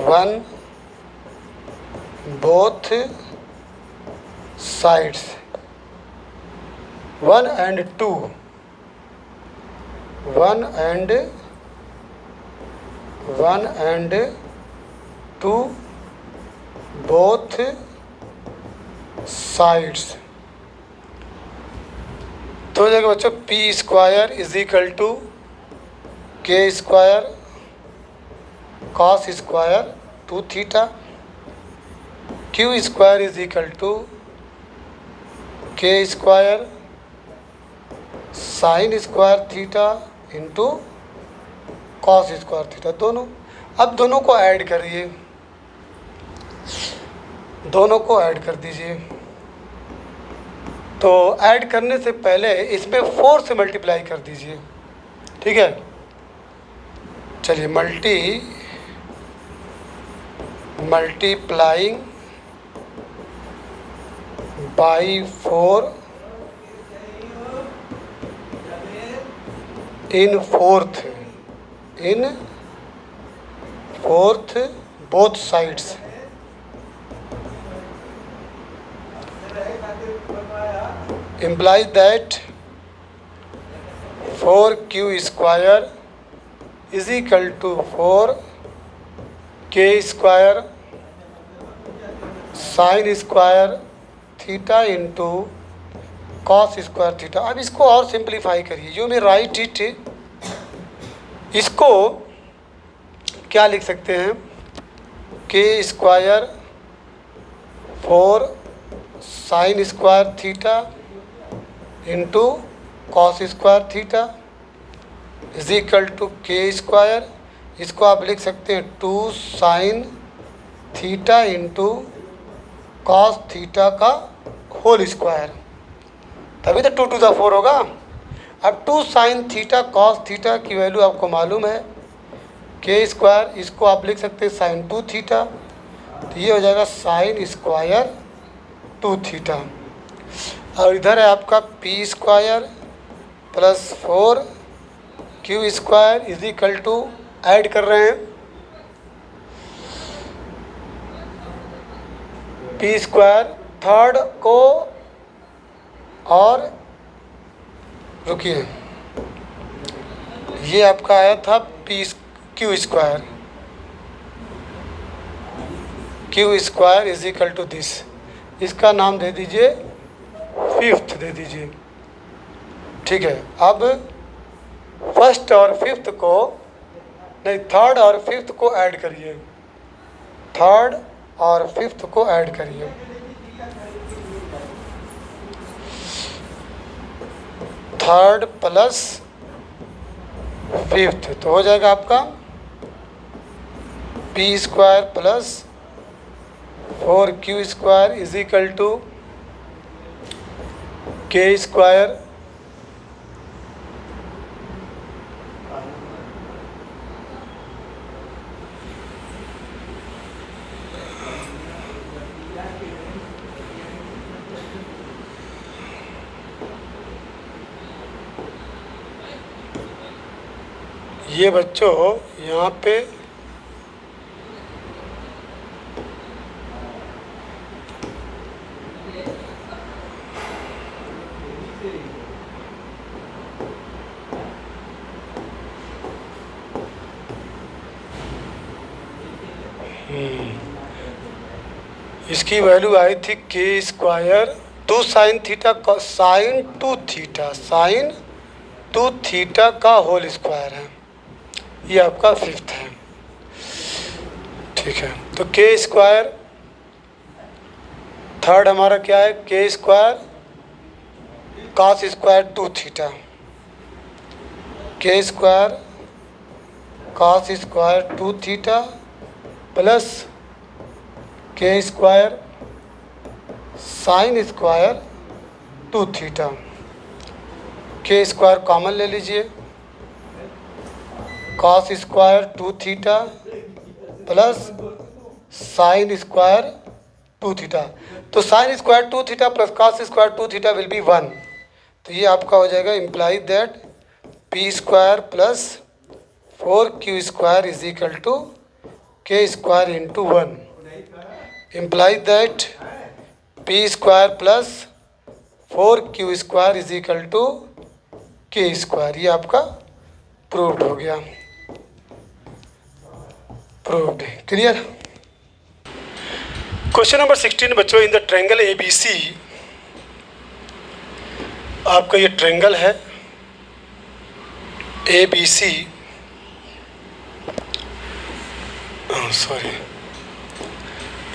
1 both sides 1 and 2 both sides. तो देखो बच्चों P square is equal to K square cos square 2 theta, Q square is equal to K square sine square theta into cos square theta दोनों। अब दोनों को add करिए, दोनों को ऐड कर दीजिए। तो ऐड करने से पहले इसमें 4 से मल्टीप्लाई कर दीजिए, ठीक है। चलिए multiplying by 4 in fourth both sides. implies that 4Q square is equal to 4K square sign square theta into cos square theta. अब इसको और सिंप्लीफाई करिए, यू मे राइट इट, इसको क्या लिख सकते हैं K square 4 sine square theta into cos square theta is equal to K square. इसको आप लिख सकते हैं 2 sine theta into cos theta का होल स्क्वायर, तभी तो 2 to the 4 होगा। अब 2 साइन थीटा कॉस थीटा की वैल्यू आपको मालूम है K स्क्वायर, इसको आप लिख सकते हैं साइन 2 थीटा, तो ये हो जाएगा साइन स्क्वायर 2 थीटा। और इधर है आपका P square plus 4Q square is equal to, add कर रहे हैं P स्क्वायर थर्ड को, और रुकिए ये आपका आया था Q square, Q square is equal to this. इसका नाम दे दीजिए फिफ्थ दे दीजिए, ठीक है। अब फर्स्ट और फिफ्थ को नहीं, थर्ड और फिफ्थ को ऐड करिए, थर्ड और फिफ्थ को ऐड करिए। थर्ड प्लस फिफ्थ तो हो जाएगा आपका P square plus 4q square is equal to K square ये बच्चों यहाँ पे इसकी वैल्यू आई थी K square 2 sine theta sine two theta का होल स्क्वायर है। ये आपका फिफ्थ है, ठीक है। तो के स्क्वायर थर्ड हमारा क्या है, K square cos square 2 theta, K square cos square 2 theta plus K square sine square 2 theta. K square common ले लीजिए, cos square 2 theta plus sine square 2 theta. तो sine square 2 theta plus cos square 2 theta will be 1। तो ये आपका हो जाएगा imply that P square plus 4q square is equal to K square into 1। Imply that P square plus 4q square is equal to K square. ये आपका proved हो गया, proved है। क्लियर। क्वेश्चन नंबर 16 बच्चों, इन द ट्रायंगल ABC, आपका ये triangle है ABC, sorry,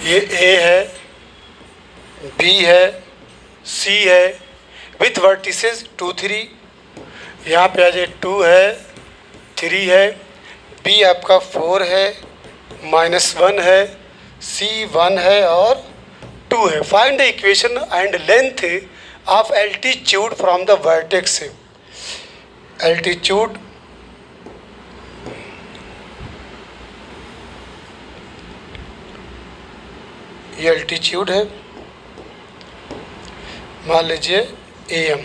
ये A है, B है, C है, विथ वर्टिसेस 2 3, यहाँ पे आ जाए 2 है, 3 है, B आपका 4 है, -1 है, C 1 है और 2 है। Find the equation and length of altitude from the vertex. Altitude ये एल्टीट्यूड है, मान लीजिए AM।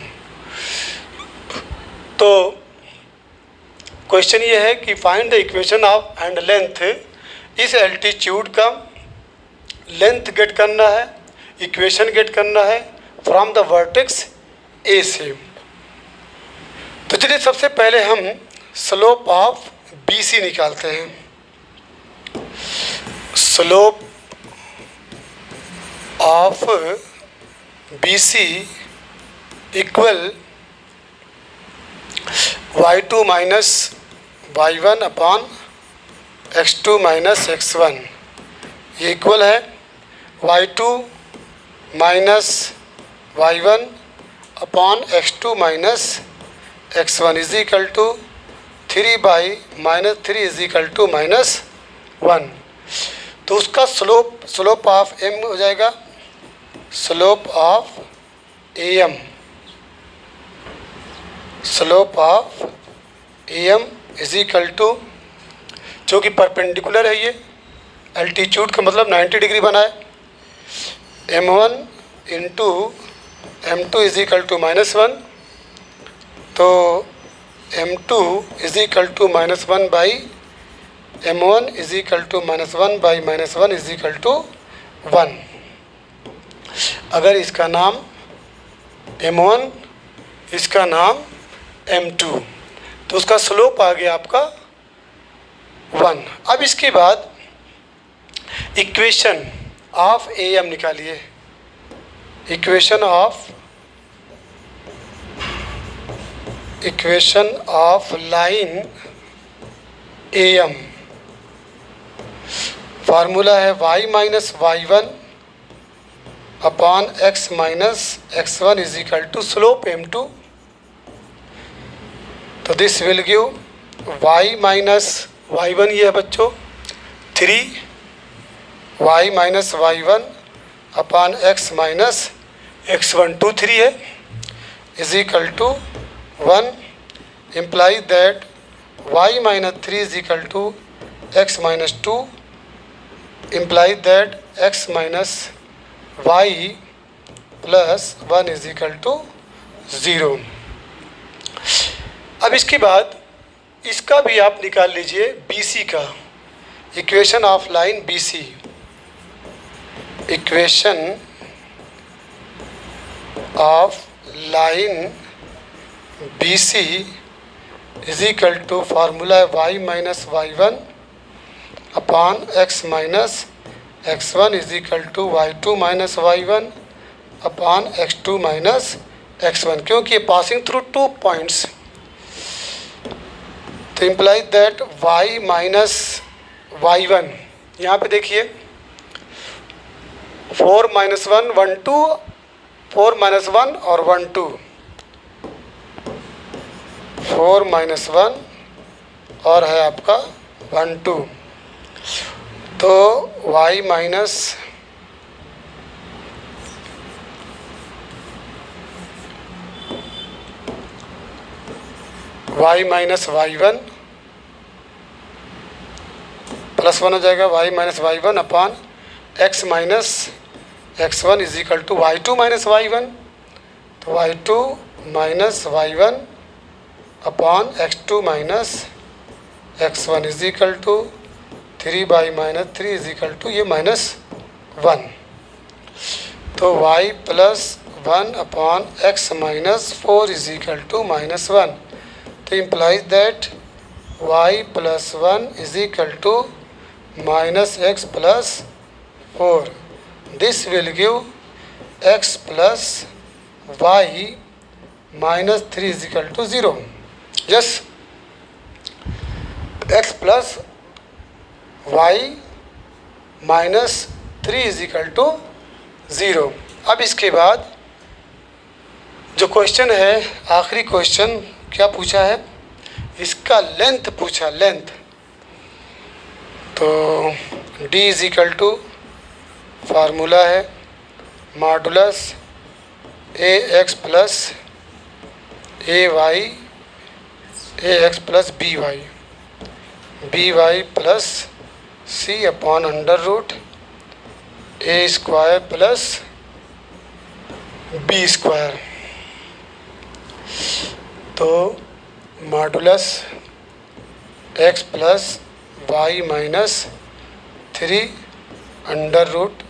तो क्वेश्चन ये है कि find the equation of and length, इस एल्टीट्यूड का लेंथ गेट करना है, इक्वेशन गेट करना है फ्रॉम द वर्टेक्स ए से। तो चलिए सबसे पहले हम स्लोप ऑफ BC निकालते हैं। Slope of BC equal y2 minus y1 upon x2 minus x1। ये इक्वल है y2 minus y1 upon x2 minus x1 is equal to 3 by -3 is equal to -1। तो उसका स्लोप ऑफ m हो जाएगा slope of AM, slope of AM is equal to, जो कि perpendicular है, ये एल्टीट्यूड का मतलब 90 डिग्री बनाए, m1 into m2 is equal to -1। तो m2 is equal to -1 by m1 is equal to -1 by -1 is equal to 1। अगर इसका नाम m1, इसका नाम m2, तो उसका स्लोप आ गया आपका 1। अब इसके बाद इक्वेशन ऑफ ए एम निकालिए, equation of line a m. Formula है y minus y one upon x minus x one is equal to slope m2। तो this will give y minus y one, ये है बच्चों 3y minus y one upon x minus x one, 2 3 है, is equal to 1, imply that y minus 3 is equal to x minus 2, imply that x minus y plus 1 is equal to 0। अब इसके बाद इसका भी आप निकाल लीजिए BC का, equation of line BC, equation of line BC is equal to formula है y minus y one upon x minus x one is equal to y2 minus y one upon x2 minus x one, क्योंकि ये passing through 2 points. तो imply that y minus y one, यहाँ पे देखिए 4 minus 1 1 2, 4 minus 1 और 1 2, 4 minus 1 और है आपका 1 2। तो y minus y one plus 1 हो जाएगा, y minus y one upon x minus x one is equal to y2 minus y one. तो y2 minus y one upon x2 minus x one is equal to 3 minus 3 is equal to ये minus 1। तो y plus 1 upon x minus 4 is equal to minus 1। तो implies that y plus 1 is equal to minus x plus 4। This will give x plus y minus 3 is equal to 0। Yes, x plus y minus 3 is equal to 0। अब इसके बाद जो question है, आखिरी question क्या पूछा है, इसका लेंथ पूछा, लेंथ। तो d is equal to formula है modulus ax plus ax plus by plus c upon under root a square plus b square. तो modulus x plus Y minus 3 under root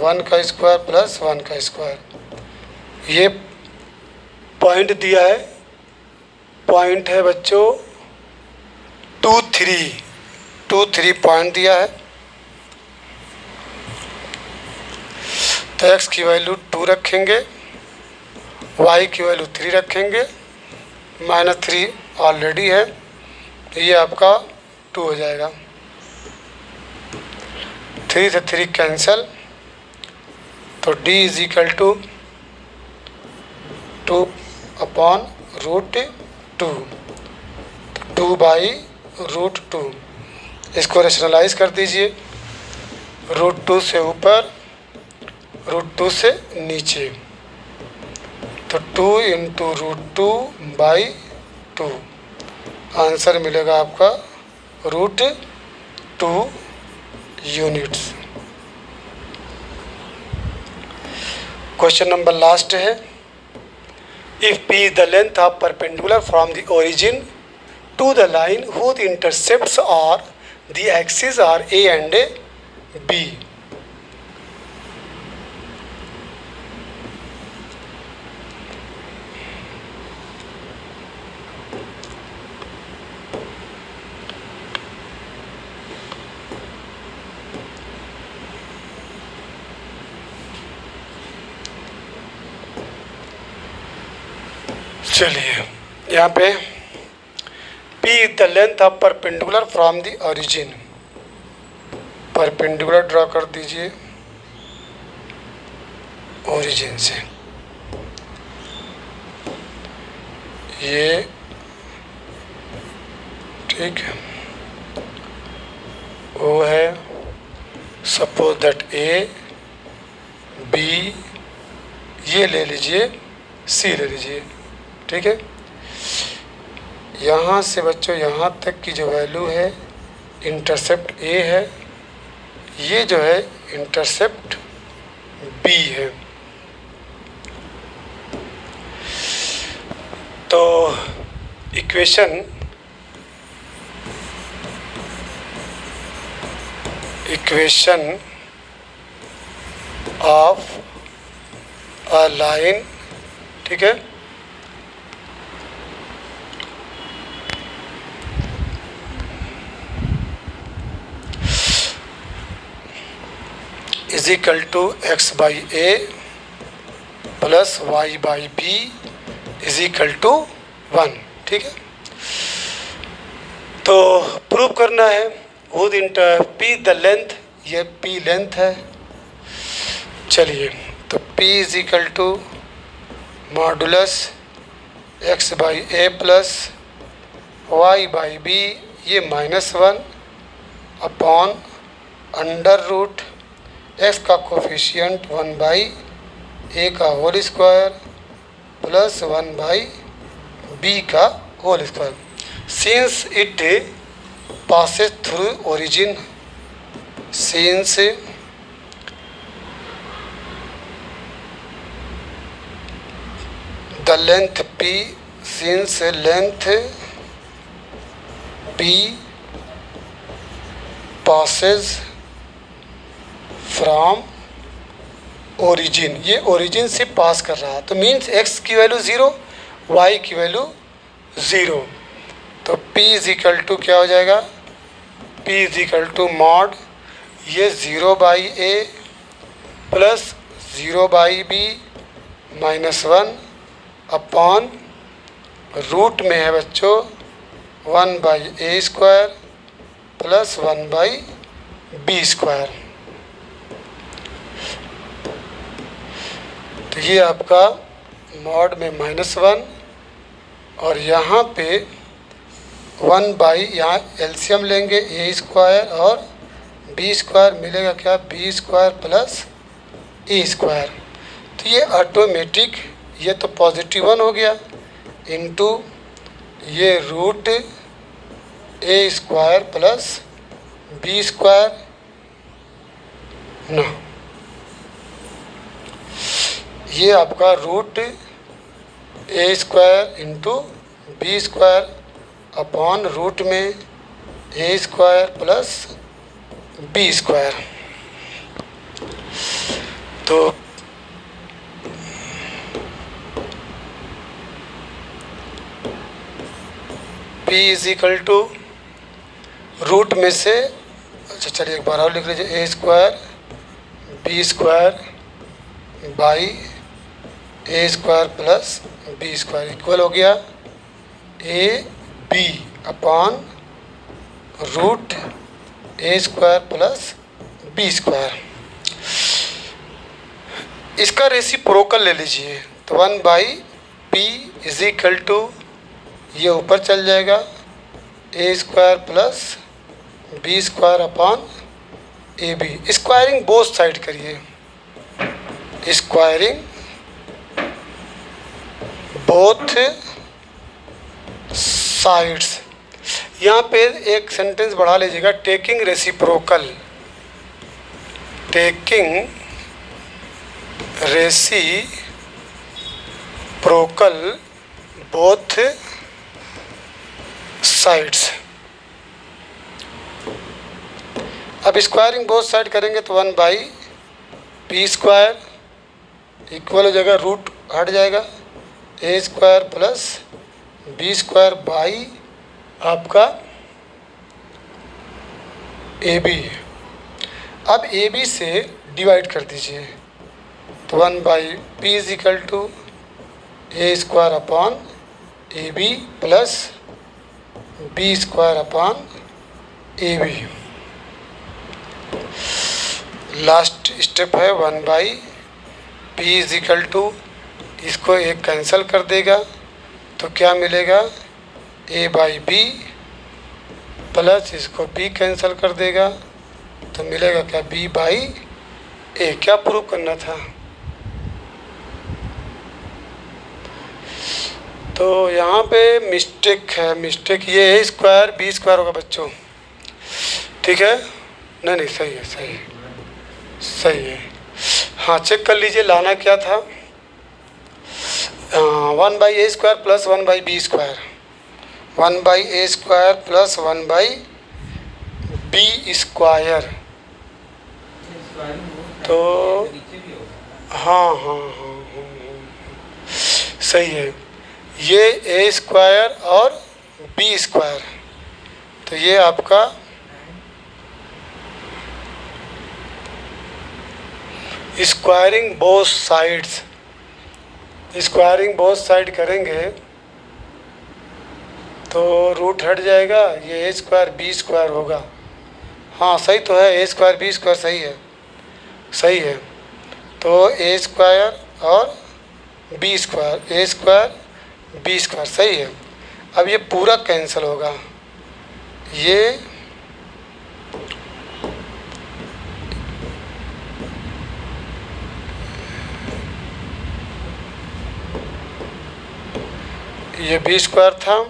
1 का square plus 1 का square. ये point दिया है, point है बच्चों 2 3 point दिया है। तो x की वैल्यू 2 रखेंगे, y की वैल्यू 3 रखेंगे, माइनस 3 ऑलरेडी है, तो ये आपका 2 हो जाएगा। 3 से 3 कैंसल, तो d is equal to 2 upon root 2, 2 by root 2। इसको रेशनलाइज कर दीजिए, रूट 2 से ऊपर रूट 2 से नीचे, तो 2 इंटू रूट 2 बाई 2, आंसर मिलेगा आपका root 2 units. Question number last है, if p is the length of perpendicular from the origin to the line whose intercepts are the axes are a and b। चलिए यहाँ पे P is the length of perpendicular from the origin. Perpendicular draw कर दीजिए origin से। ये ठीक है, वो है सपोज दैट A B, ये ले लीजिए C ले लीजिए, ठीक है। यहाँ से बच्चों यहाँ तक की जो वैल्यू है इंटरसेप्ट A है, ये जो है इंटरसेप्ट B है। तो इक्वेशन ऑफ अ लाइन, ठीक है, is equal to x by a plus y by b is equal to 1, ठीक है। तो प्रूव करना है with inter P the length, ये P लेंथ है। चलिए तो P is equal to modulus x by a plus y by b, ये -1 अपॉन अंडर रूट x का कोफिशिएंट 1 बाई ए का whole square plus 1 by b का whole square. Since it passes through origin, since the length P, since length P passes from origin, ये origin से पास कर रहा है, तो मीन्स x की वैल्यू 0, y की वैल्यू 0। तो P इज इक्वल टू क्या हो जाएगा, P is equal to mod ये 0 by a plus 0 by b -1 upon root में है बच्चों 1 by A square plus 1 by b square. तो ये आपका मॉड में -1 और यहाँ पे 1 बाई, यहाँ एलसीएम लेंगे ए स्क्वायर और बी स्क्वायर मिलेगा क्या, बी स्क्वायर प्लस ए स्क्वायर। तो ये ऑटोमेटिक, ये तो +1 हो गया इनटू ये रूट ए स्क्वायर प्लस बी स्क्वायर ना, ये आपका रूट ए square into B square upon root में A square plus B square. तो P is equal to root में से, अच्छा चलिए एक बार और लिख लीजिए, A square B square by A square plus B square equal हो गया A B upon root A square plus B square. इसका रेसिप्रोकल ले लीजिए, तो 1 by P is equal to, ये ऊपर चल जाएगा A square plus B square upon A B. Squaring both side करिए, स्क्वायरिंग बोथ साइड्स। यहाँ पे एक सेंटेंस बढ़ा लीजिएगा, taking reciprocal, taking reciprocal both sides. अब स्क्वायरिंग बोथ साइड करेंगे तो 1 बाई पी स्क्वायर इक्वल हो जाएगा, रूट हट जाएगा, A square plus B square by आपका ए बी। अब ए बी से डिवाइड कर दीजिए, तो 1 by P is equal to a square upon A b plus B square upon A b. Last step है 1/p इज इक्वल टू, इसको एक cancel कर देगा तो क्या मिलेगा, a/b प्लस इसको b कैंसिल कर देगा तो मिलेगा क्या, b/a। क्या प्रूव करना था, तो यहाँ पे मिस्टेक है, मिस्टेक ये है स्क्वायर बी स्क्वायर होगा बच्चों, ठीक है। नहीं सही है, सही है, सही है। हाँ चेक कर लीजिए लाना क्या था, 1/a square plus 1/b square, 1/a square plus 1/b square. तो हाँ, सही है, ये a स्क्वायर और b स्क्वायर, तो ये आपका squaring both sides, squaring both side करेंगे तो रूट हट जाएगा, ये a स्क्वायर बी स्क्वायर होगा। हाँ सही तो है, a स्क्वायर बी स्क्वायर सही है, सही है। तो a स्क्वायर और b square, a square B square सही है। अब ये पूरा कैंसिल होगा, ये बी स्क्वायर था,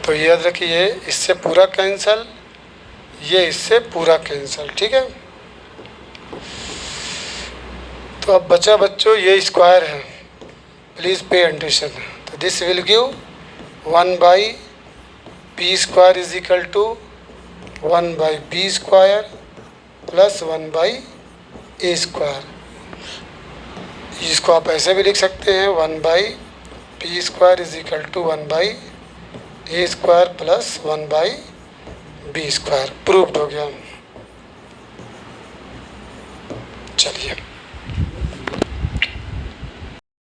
तो याद रखिए इससे पूरा कैंसिल, ये इससे पूरा कैंसिल, ठीक है। तो अब बचा बच्चों ये स्क्वायर है, प्लीज़ पे अटेंशन। तो this will give 1/p square is equal to 1/b square plus 1/a square. इसको आप ऐसे भी लिख सकते हैं 1/p square is equal to 1/a square plus 1/b square. Proved हो गया। चलिए